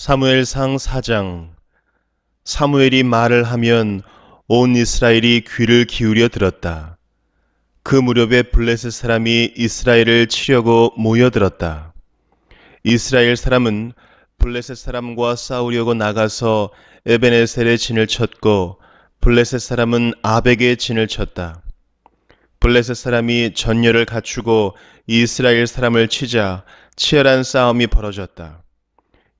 사무엘상 4장. 사무엘이 말을 하면 온 이스라엘이 귀를 기울여 들었다. 그 무렵에 블레셋 사람이 이스라엘을 치려고 모여들었다. 이스라엘 사람은 블레셋 사람과 싸우려고 나가서 에베네셀의 진을 쳤고 블레셋 사람은 아벡의 진을 쳤다. 블레셋 사람이 전열을 갖추고 이스라엘 사람을 치자 치열한 싸움이 벌어졌다.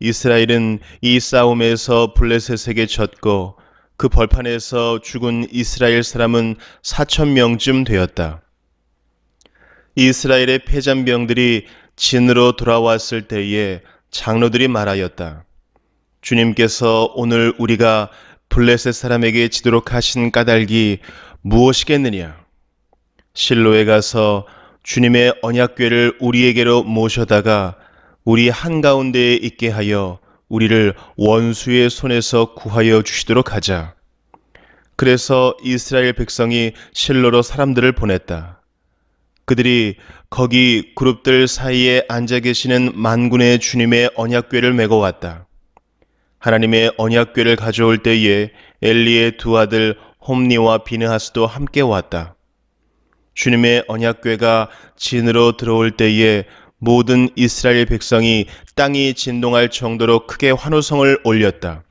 이스라엘은 이 싸움에서 블레셋에게 졌고 그 벌판에서 죽은 이스라엘 사람은 4,000명쯤 되었다. 이스라엘의 패잔병들이 진으로 돌아왔을 때에 장로들이 말하였다. 주님께서 오늘 우리가 블레셋 사람에게 지도록 하신 까닭이 무엇이겠느냐? 실로에 가서 주님의 언약궤를 우리에게로 모셔다가 우리 한가운데에 있게 하여 우리를 원수의 손에서 구하여 주시도록 하자. 그래서 이스라엘 백성이 실로로 사람들을 보냈다. 그들이 거기 그룹들 사이에 앉아 계시는 만군의 주님의 언약궤를 메고 왔다. 하나님의 언약궤를 가져올 때에 엘리의 두 아들 홈니와 비느하스도 함께 왔다. 주님의 언약궤가 진으로 들어올 때에 모든 이스라엘 백성이 땅이 진동할 정도로 크게 환호성을 올렸다.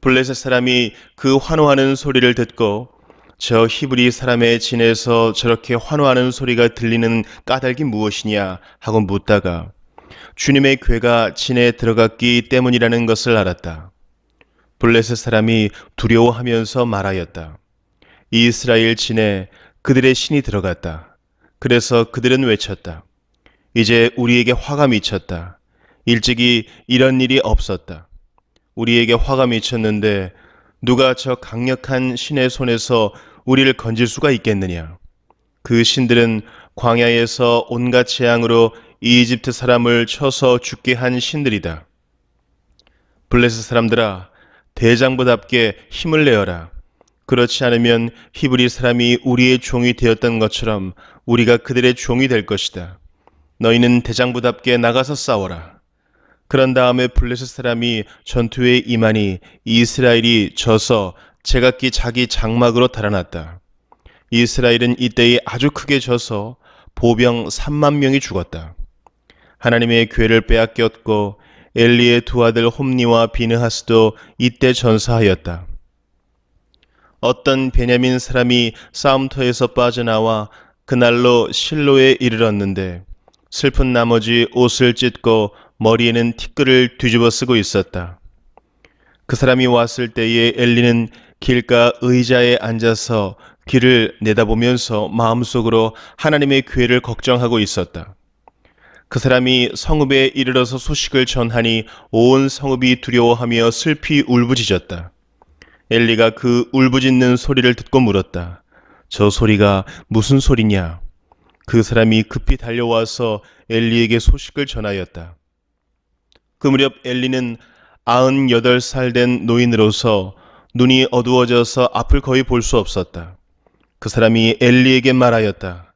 블레셋 사람이 그 환호하는 소리를 듣고 저 히브리 사람의 진에서 저렇게 환호하는 소리가 들리는 까닭이 무엇이냐 하고 묻다가 주님의 궤가 진에 들어갔기 때문이라는 것을 알았다. 블레셋 사람이 두려워하면서 말하였다. 이스라엘 진에 그들의 신이 들어갔다. 그래서 그들은 외쳤다. 이제 우리에게 화가 미쳤다. 일찍이 이런 일이 없었다. 우리에게 화가 미쳤는데 누가 저 강력한 신의 손에서 우리를 건질 수가 있겠느냐? 그 신들은 광야에서 온갖 재앙으로 이집트 사람을 쳐서 죽게 한 신들이다. 블레셋 사람들아, 대장부답게 힘을 내어라. 그렇지 않으면 히브리 사람이 우리의 종이 되었던 것처럼 우리가 그들의 종이 될 것이다. 너희는 대장부답게 나가서 싸워라. 그런 다음에 블레셋 사람이 전투에 임하니 이스라엘이 져서 제각기 자기 장막으로 달아났다. 이스라엘은 이때에 아주 크게 져서 보병 3만 명이 죽었다. 하나님의 궤를 빼앗겼고 엘리의 두 아들 홈니와 비느하스도 이때 전사하였다. 어떤 베냐민 사람이 싸움터에서 빠져나와 그날로 실로에 이르렀는데 슬픈 나머지 옷을 찢고 머리에는 티끌을 뒤집어 쓰고 있었다. 그 사람이 왔을 때에 엘리는 길가 의자에 앉아서 길을 내다보면서 마음속으로 하나님의 궤를 걱정하고 있었다. 그 사람이 성읍에 이르러서 소식을 전하니 온 성읍이 두려워하며 슬피 울부짖었다. 엘리가 그 울부짖는 소리를 듣고 물었다. 저 소리가 무슨 소리냐? 그 사람이 급히 달려와서 엘리에게 소식을 전하였다. 그 무렵 엘리는 98살 된 노인으로서 눈이 어두워져서 앞을 거의 볼 수 없었다. 그 사람이 엘리에게 말하였다.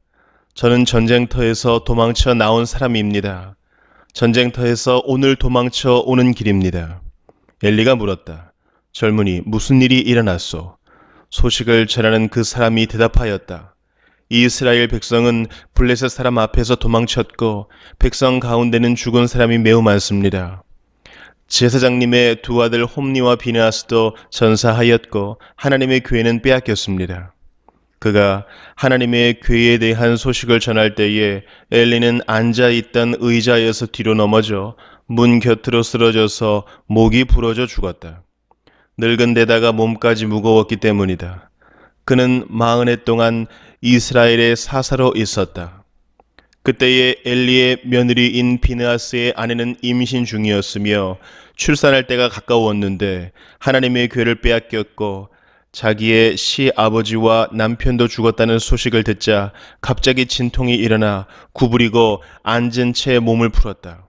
저는 전쟁터에서 도망쳐 나온 사람입니다. 전쟁터에서 오늘 도망쳐 오는 길입니다. 엘리가 물었다. 젊은이, 무슨 일이 일어났소? 소식을 전하는 그 사람이 대답하였다. 이스라엘 백성은 블레셋 사람 앞에서 도망쳤고 백성 가운데는 죽은 사람이 매우 많습니다. 제사장님의 두 아들 홈니와 비느하스도 전사하였고 하나님의 궤는 빼앗겼습니다. 그가 하나님의 궤에 대한 소식을 전할 때에 엘리는 앉아있던 의자에서 뒤로 넘어져 문 곁으로 쓰러져서 목이 부러져 죽었다. 늙은 데다가 몸까지 무거웠기 때문이다. 그는 40해 동안 이스라엘의 사사로 있었다. 그때에 엘리의 며느리인 비느하스의 아내는 임신 중이었으며 출산할 때가 가까웠는데 하나님의 궤를 빼앗겼고 자기의 시아버지와 남편도 죽었다는 소식을 듣자 갑자기 진통이 일어나 구부리고 앉은 채 몸을 풀었다.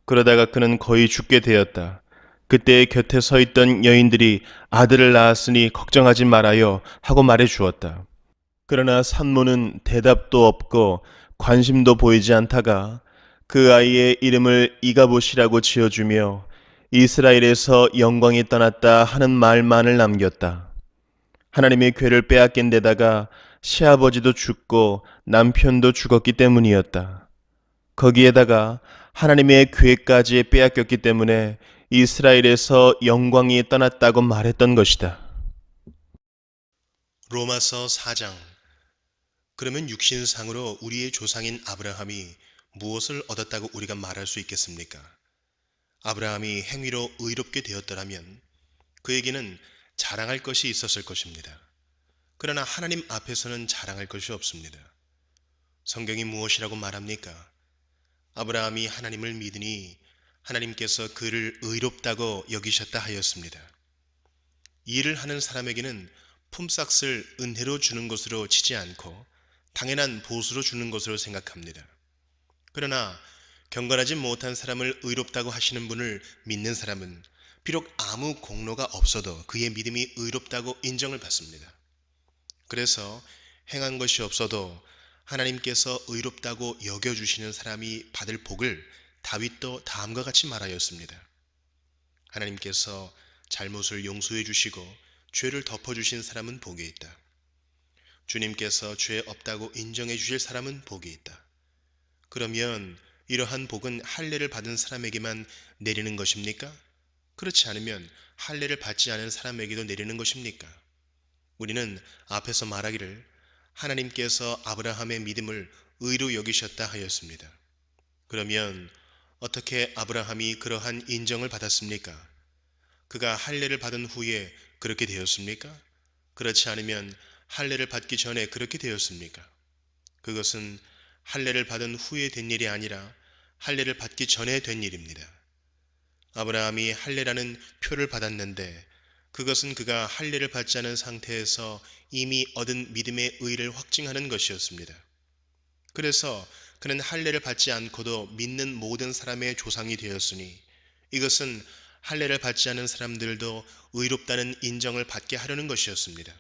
그러다가 그는 거의 죽게 되었다. 그때 곁에 서 있던 여인들이 아들을 낳았으니 걱정하지 말아요 하고 말해 주었다. 그러나 산모는 대답도 없고 관심도 보이지 않다가 그 아이의 이름을 이가봇이라고 지어주며 이스라엘에서 영광이 떠났다 하는 말만을 남겼다. 하나님의 괴를 빼앗긴 데다가 시아버지도 죽고 남편도 죽었기 때문이었다. 거기에다가 하나님의 괴까지 빼앗겼기 때문에 이스라엘에서 영광이 떠났다고 말했던 것이다. 로마서 4장. 그러면 육신상으로 우리의 조상인 아브라함이 무엇을 얻었다고 우리가 말할 수 있겠습니까? 아브라함이 행위로 의롭게 되었더라면 그에게는 자랑할 것이 있었을 것입니다. 그러나 하나님 앞에서는 자랑할 것이 없습니다. 성경이 무엇이라고 말합니까? 아브라함이 하나님을 믿으니 하나님께서 그를 의롭다고 여기셨다 하였습니다. 이 일을 하는 사람에게는 품삯을 은혜로 주는 것으로 치지 않고 당연한 보수로 주는 것으로 생각합니다. 그러나 경건하지 못한 사람을 의롭다고 하시는 분을 믿는 사람은 비록 아무 공로가 없어도 그의 믿음이 의롭다고 인정을 받습니다. 그래서 행한 것이 없어도 하나님께서 의롭다고 여겨주시는 사람이 받을 복을 다윗도 다음과 같이 말하였습니다. 하나님께서 잘못을 용서해 주시고 죄를 덮어주신 사람은 복이 있다. 주님께서 죄 없다고 인정해 주실 사람은 복이 있다. 그러면 이러한 복은 할례를 받은 사람에게만 내리는 것입니까? 그렇지 않으면 할례를 받지 않은 사람에게도 내리는 것입니까? 우리는 앞에서 말하기를 하나님께서 아브라함의 믿음을 의로 여기셨다 하였습니다. 그러면 어떻게 아브라함이 그러한 인정을 받았습니까? 그가 할례를 받은 후에 그렇게 되었습니까? 그렇지 않으면 할례를 받기 전에 그렇게 되었습니까? 그것은 할례를 받은 후에 된 일이 아니라 할례를 받기 전에 된 일입니다. 아브라함이 할례라는 표를 받았는데 그것은 그가 할례를 받지 않은 상태에서 이미 얻은 믿음의 의를 확증하는 것이었습니다. 그래서 그는 할례를 받지 않고도 믿는 모든 사람의 조상이 되었으니 이것은 할례를 받지 않은 사람들도 의롭다는 인정을 받게 하려는 것이었습니다.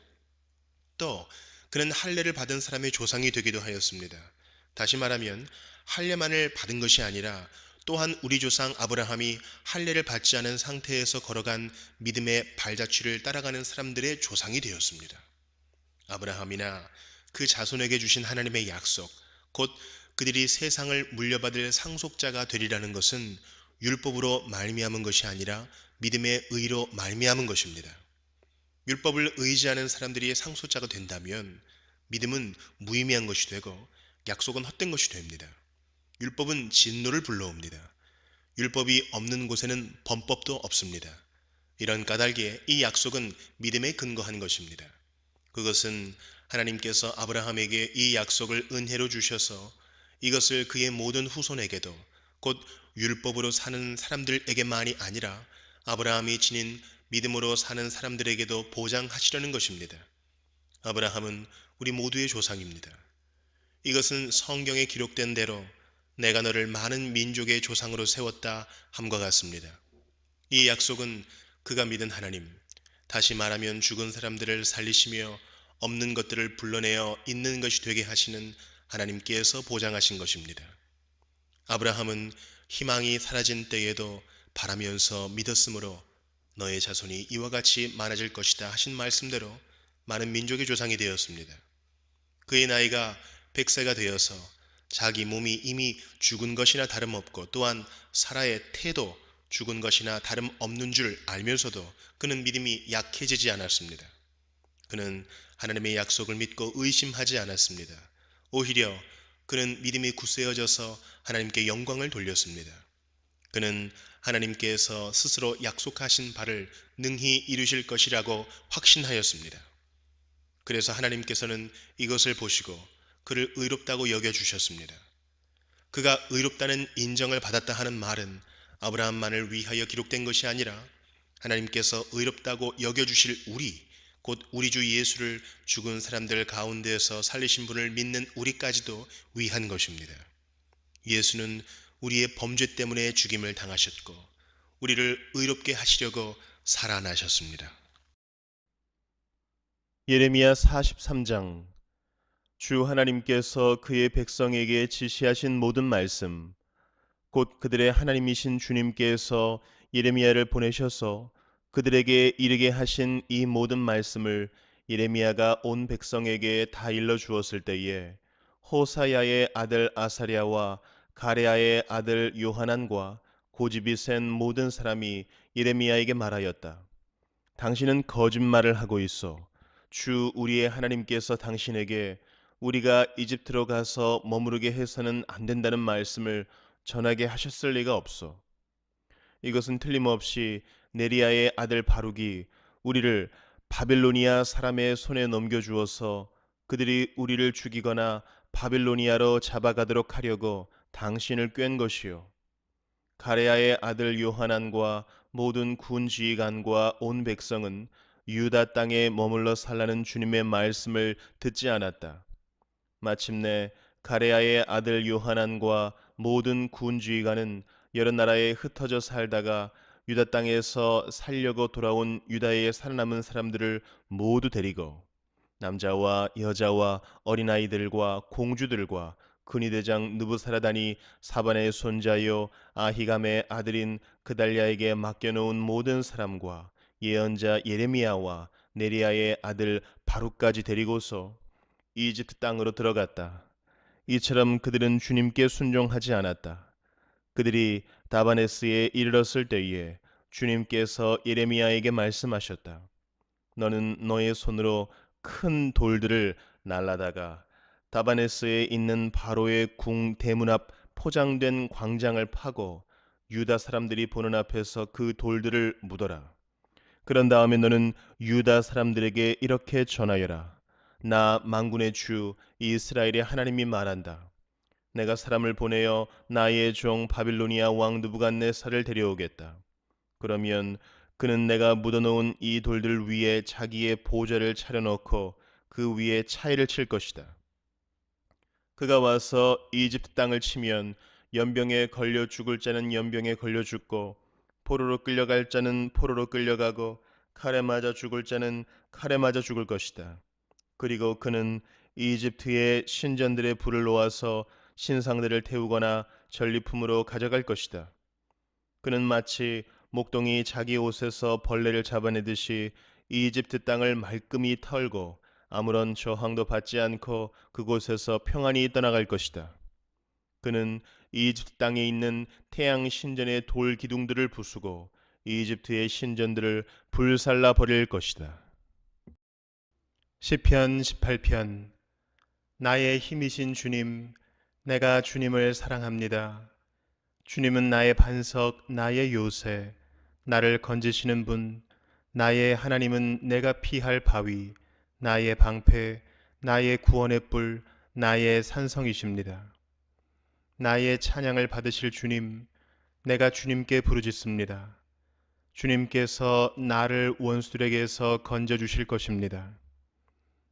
또 그는 할례를 받은 사람의 조상이 되기도 하였습니다. 다시 말하면 할례만을 받은 것이 아니라 또한 우리 조상 아브라함이 할례를 받지 않은 상태에서 걸어간 믿음의 발자취를 따라가는 사람들의 조상이 되었습니다. 아브라함이나 그 자손에게 주신 하나님의 약속, 곧 그들이 세상을 물려받을 상속자가 되리라는 것은 율법으로 말미암은 것이 아니라 믿음의 의로 말미암은 것입니다. 율법을 의지하는 사람들이 상속자가 된다면 믿음은 무의미한 것이 되고 약속은 헛된 것이 됩니다. 율법은 진노를 불러옵니다. 율법이 없는 곳에는 범법도 없습니다. 이런 까닭에 이 약속은 믿음에 근거한 것입니다. 그것은 하나님께서 아브라함에게 이 약속을 은혜로 주셔서 이것을 그의 모든 후손에게도 곧 율법으로 사는 사람들에게만이 아니라 아브라함이 지닌 믿음으로 사는 사람들에게도 보장하시려는 것입니다. 아브라함은 우리 모두의 조상입니다. 이것은 성경에 기록된 대로 내가 너를 많은 민족의 조상으로 세웠다 함과 같습니다. 이 약속은 그가 믿은 하나님, 다시 말하면 죽은 사람들을 살리시며 없는 것들을 불러내어 있는 것이 되게 하시는 하나님께서 보장하신 것입니다. 아브라함은 희망이 사라진 때에도 바라면서 믿었으므로 너의 자손이 이와 같이 많아질 것이다 하신 말씀대로 많은 민족의 조상이 되었습니다. 그의 나이가 100세가 되어서 자기 몸이 이미 죽은 것이나 다름없고 또한 사라의 태도 죽은 것이나 다름없는 줄 알면서도 그는 믿음이 약해지지 않았습니다. 그는 하나님의 약속을 믿고 의심하지 않았습니다. 오히려 그는 믿음이 굳세어져서 하나님께 영광을 돌렸습니다. 그는 하나님께서 스스로 약속하신 바를 능히 이루실 것이라고 확신하였습니다. 그래서 하나님께서는 이것을 보시고 그를 의롭다고 여겨주셨습니다. 그가 의롭다는 인정을 받았다 하는 말은 아브라함만을 위하여 기록된 것이 아니라 하나님께서 의롭다고 여겨주실 곧 우리 주 예수를 죽은 사람들 가운데에서 살리신 분을 믿는 우리까지도 위한 것입니다. 예수는 우리의 범죄 때문에 죽임을 당하셨고 우리를 의롭게 하시려고 살아나셨습니다. 예레미야 43장. 주 하나님께서 그의 백성에게 지시하신 모든 말씀, 곧 그들의 하나님이신 주님께서 예레미야를 보내셔서 그들에게 이르게 하신 이 모든 말씀을 예레미야가 온 백성에게 다 일러 주었을 때에 호사야의 아들 아사랴와 가레야의 아들 요하난과 고집이 센 모든 사람이 예레미야에게 말하였다. 당신은 거짓말을 하고 있어. 주 우리의 하나님께서 당신에게 우리가 이집트로 가서 머무르게 해서는 안 된다는 말씀을 전하게 하셨을 리가 없어. 이것은 틀림없이 네리야의 아들 바룩이 우리를 바빌로니아 사람의 손에 넘겨주어서 그들이 우리를 죽이거나 바빌로니아로 잡아가도록 하려고 당신을 꿰은 것이요. 가레야의 아들 요하난과 모든 군 지휘관과 온 백성은 유다 땅에 머물러 살라는 주님의 말씀을 듣지 않았다. 마침내 가레야의 아들 요하난과 모든 군 지휘관은 여러 나라에 흩어져 살다가 유다 땅에서 살려고 돌아온 유다에 살아남은 사람들을 모두 데리고 남자와 여자와 어린아이들과 공주들과 근위대장 느부사라단이 사반의 손자요 아히감의 아들인 그달랴에게 맡겨놓은 모든 사람과 예언자 예레미야와 네리야의 아들 바룩까지 데리고서 이집트 땅으로 들어갔다. 이처럼 그들은 주님께 순종하지 않았다. 그들이 다바네스에 이르렀을 때에 주님께서 예레미야에게 말씀하셨다. 너는 너의 손으로 큰 돌들을 날라다가 다바네스에 있는 바로의 궁 대문 앞 포장된 광장을 파고 유다 사람들이 보는 앞에서 그 돌들을 묻어라. 그런 다음에 너는 유다 사람들에게 이렇게 전하여라. 나 만군의 주 이스라엘의 하나님이 말한다. 내가 사람을 보내어 나의 종 바빌로니아 왕 느부갓네살을 데려오겠다. 그러면 그는 내가 묻어놓은 이 돌들 위에 자기의 보좌를 차려놓고 그 위에 차이를 칠 것이다. 그가 와서 이집트 땅을 치면 연병에 걸려 죽을 자는 연병에 걸려 죽고 포로로 끌려갈 자는 포로로 끌려가고 칼에 맞아 죽을 자는 칼에 맞아 죽을 것이다. 그리고 그는 이집트의 신전들의 불을 놓아서 신상들을 태우거나 전리품으로 가져갈 것이다. 그는 마치 목동이 자기 옷에서 벌레를 잡아내듯이 이집트 땅을 말끔히 털고 아무런 저항도 받지 않고 그곳에서 평안히 떠나갈 것이다. 그는 이집트 땅에 있는 태양 신전의 돌 기둥들을 부수고 이집트의 신전들을 불살라 버릴 것이다. 시편 18편. 나의 힘이신 주님, 내가 주님을 사랑합니다. 주님은 나의 반석, 나의 요새, 나를 건지시는 분, 나의 하나님은 내가 피할 바위, 나의 방패, 나의 구원의 뿔, 나의 산성이십니다. 나의 찬양을 받으실 주님, 내가 주님께 부르짖습니다. 주님께서 나를 원수들에게서 건져주실 것입니다.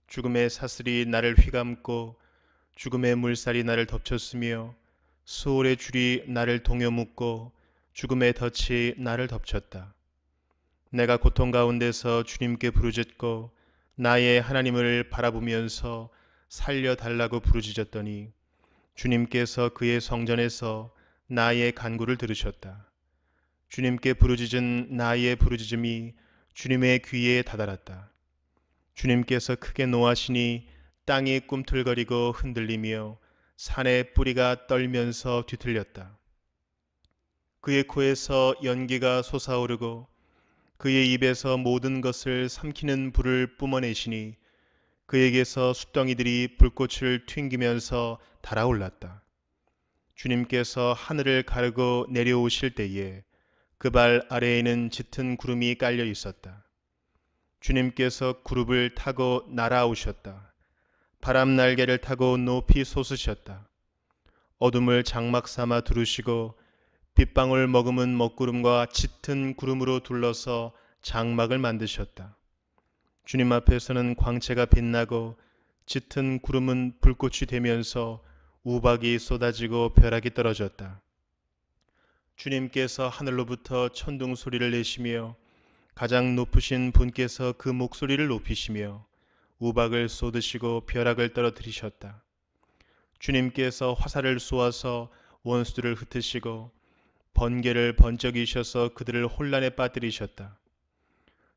죽음의 사슬이 나를 휘감고 죽음의 물살이 나를 덮쳤으며 수월의 줄이 나를 동여 묶고 죽음의 덫이 나를 덮쳤다. 내가 고통 가운데서 주님께 부르짖고 나의 하나님을 바라보면서 살려달라고 부르짖었더니 주님께서 그의 성전에서 나의 간구를 들으셨다. 주님께 부르짖은 나의 부르짖음이 주님의 귀에 다다랐다. 주님께서 크게 노하시니 땅이 꿈틀거리고 흔들리며 산의 뿌리가 떨면서 뒤틀렸다. 그의 코에서 연기가 솟아오르고 그의 입에서 모든 것을 삼키는 불을 뿜어내시니 그에게서 숫덩이들이 불꽃을 튕기면서 달아올랐다. 주님께서 하늘을 가르고 내려오실 때에 그 발 아래에는 짙은 구름이 깔려 있었다. 주님께서 구름을 타고 날아오셨다. 바람 날개를 타고 높이 솟으셨다. 어둠을 장막 삼아 두르시고 빗방울 머금은 먹구름과 짙은 구름으로 둘러서 장막을 만드셨다. 주님 앞에서는 광채가 빛나고 짙은 구름은 불꽃이 되면서 우박이 쏟아지고 벼락이 떨어졌다. 주님께서 하늘로부터 천둥 소리를 내시며 가장 높으신 분께서 그 목소리를 높이시며 우박을 쏟으시고 벼락을 떨어뜨리셨다. 주님께서 화살을 쏘아서 원수들을 흩으시고 번개를 번쩍이셔서 그들을 혼란에 빠뜨리셨다.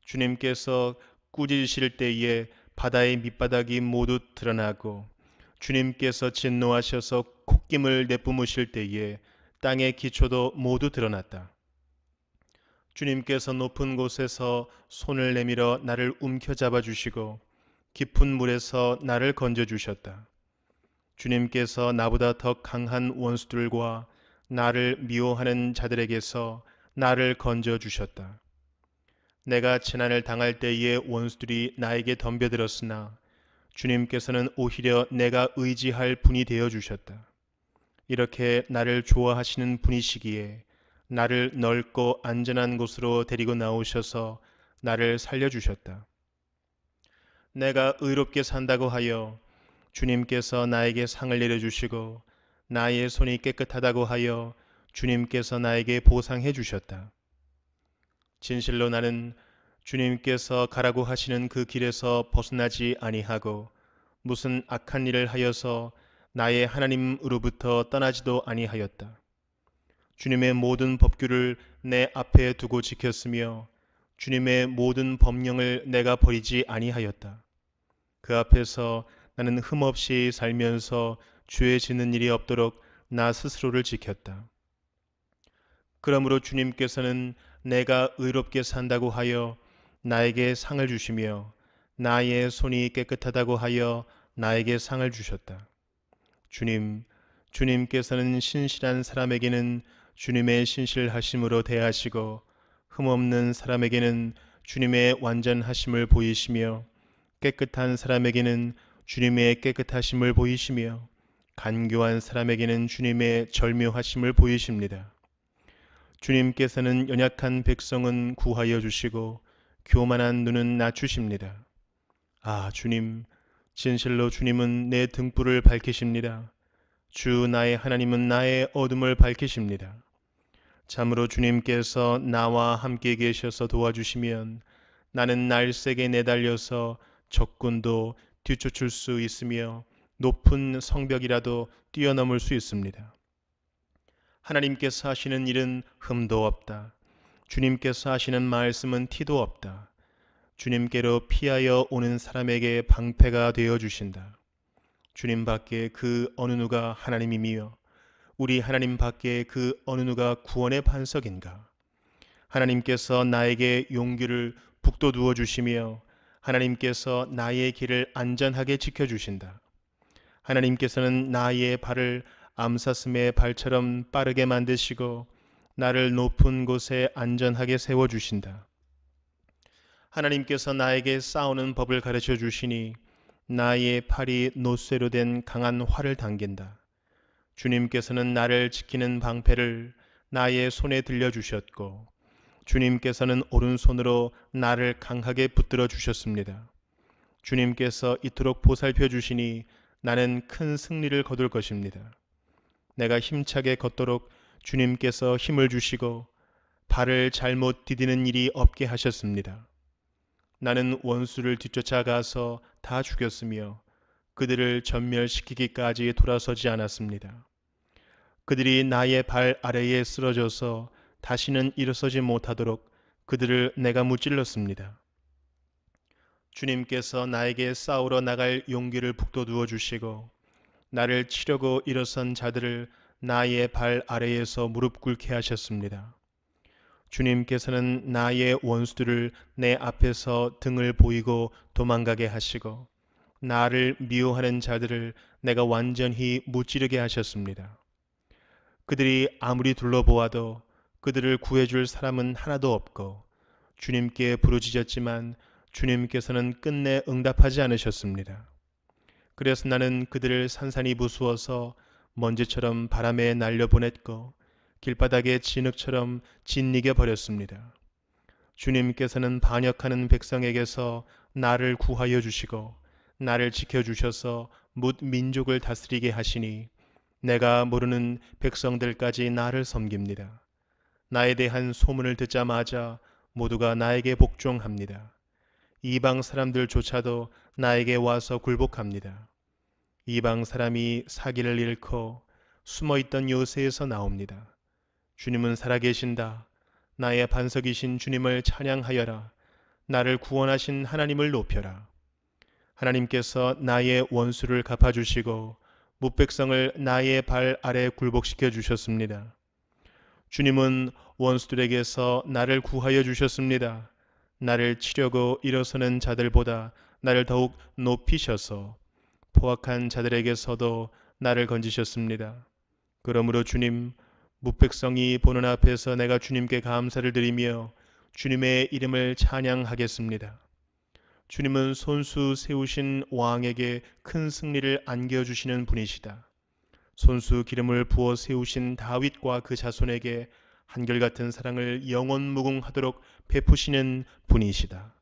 주님께서 꾸짖으실 때에 바다의 밑바닥이 모두 드러나고 주님께서 진노하셔서 콧김을 내뿜으실 때에 땅의 기초도 모두 드러났다. 주님께서 높은 곳에서 손을 내밀어 나를 움켜잡아 주시고 깊은 물에서 나를 건져 주셨다. 주님께서 나보다 더 강한 원수들과 나를 미워하는 자들에게서 나를 건져 주셨다. 내가 재난을 당할 때에 원수들이 나에게 덤벼들었으나 주님께서는 오히려 내가 의지할 분이 되어 주셨다. 이렇게 나를 좋아하시는 분이시기에 나를 넓고 안전한 곳으로 데리고 나오셔서 나를 살려주셨다. 내가 의롭게 산다고 하여 주님께서 나에게 상을 내려주시고 나의 손이 깨끗하다고 하여 주님께서 나에게 보상해 주셨다. 진실로 나는 주님께서 가라고 하시는 그 길에서 벗어나지 아니하고 무슨 악한 일을 하여서 나의 하나님으로부터 떠나지도 아니하였다. 주님의 모든 법규를 내 앞에 두고 지켰으며 주님의 모든 법령을 내가 버리지 아니하였다. 그 앞에서 나는 흠없이 살면서 죄 짓는 일이 없도록 나 스스로를 지켰다. 그러므로 주님께서는 내가 의롭게 산다고 하여 나에게 상을 주시며 나의 손이 깨끗하다고 하여 나에게 상을 주셨다. 주님께서는 신실한 사람에게는 주님의 신실하심으로 대하시고 흠없는 사람에게는 주님의 완전하심을 보이시며 깨끗한 사람에게는 주님의 깨끗하심을 보이시며 간교한 사람에게는 주님의 절묘하심을 보이십니다. 주님께서는 연약한 백성은 구하여 주시고 교만한 눈은 낮추십니다. 아, 주님, 진실로 주님은 내 등불을 밝히십니다. 주 나의 하나님은 나의 어둠을 밝히십니다. 참으로 주님께서 나와 함께 계셔서 도와주시면 나는 날쌔게 내달려서 적군도 뒤쫓을 수 있으며 높은 성벽이라도 뛰어넘을 수 있습니다. 하나님께서 하시는 일은 흠도 없다. 주님께서 하시는 말씀은 티도 없다. 주님께로 피하여 오는 사람에게 방패가 되어 주신다. 주님 밖에 그 어느 누가 하나님이며 우리 하나님 밖에 그 어느 누가 구원의 반석인가? 하나님께서 나에게 용기를 북돋우어 주시며 하나님께서 나의 길을 안전하게 지켜주신다. 하나님께서는 나의 발을 암사슴의 발처럼 빠르게 만드시고 나를 높은 곳에 안전하게 세워주신다. 하나님께서 나에게 싸우는 법을 가르쳐 주시니 나의 팔이 노쇠로 된 강한 활을 당긴다. 주님께서는 나를 지키는 방패를 나의 손에 들려주셨고 주님께서는 오른손으로 나를 강하게 붙들어 주셨습니다. 주님께서 이토록 보살펴 주시니 나는 큰 승리를 거둘 것입니다. 내가 힘차게 걷도록 주님께서 힘을 주시고 발을 잘못 디디는 일이 없게 하셨습니다. 나는 원수를 뒤쫓아가서 다 죽였으며 그들을 전멸시키기까지 돌아서지 않았습니다. 그들이 나의 발 아래에 쓰러져서 다시는 일어서지 못하도록 그들을 내가 무찔렀습니다. 주님께서 나에게 싸우러 나갈 용기를 북돋우어 주시고 나를 치려고 일어선 자들을 나의 발 아래에서 무릎 꿇게 하셨습니다. 주님께서는 나의 원수들을 내 앞에서 등을 보이고 도망가게 하시고 나를 미워하는 자들을 내가 완전히 무찌르게 하셨습니다. 그들이 아무리 둘러보아도 그들을 구해줄 사람은 하나도 없고 주님께 부르짖었지만 주님께서는 끝내 응답하지 않으셨습니다. 그래서 나는 그들을 산산이 부수어서 먼지처럼 바람에 날려보냈고 길바닥의 진흙처럼 짓이겨 버렸습니다. 주님께서는 반역하는 백성에게서 나를 구하여 주시고 나를 지켜주셔서 뭇 민족을 다스리게 하시니 내가 모르는 백성들까지 나를 섬깁니다. 나에 대한 소문을 듣자마자 모두가 나에게 복종합니다. 이방 사람들조차도 나에게 와서 굴복합니다. 이방 사람이 사기를 잃고 숨어있던 요새에서 나옵니다. 주님은 살아계신다. 나의 반석이신 주님을 찬양하여라. 나를 구원하신 하나님을 높여라. 하나님께서 나의 원수를 갚아주시고 무백성을 나의 발 아래 굴복시켜 주셨습니다. 주님은 원수들에게서 나를 구하여 주셨습니다. 나를 치려고 일어서는 자들보다 나를 더욱 높이셔서 포악한 자들에게서도 나를 건지셨습니다. 그러므로 주님, 무백성이 보는 앞에서 내가 주님께 감사를 드리며 주님의 이름을 찬양하겠습니다. 주님은 손수 세우신 왕에게 큰 승리를 안겨주시는 분이시다. 손수 기름을 부어 세우신 다윗과 그 자손에게 한결같은 사랑을 영원무궁하도록 베푸시는 분이시다.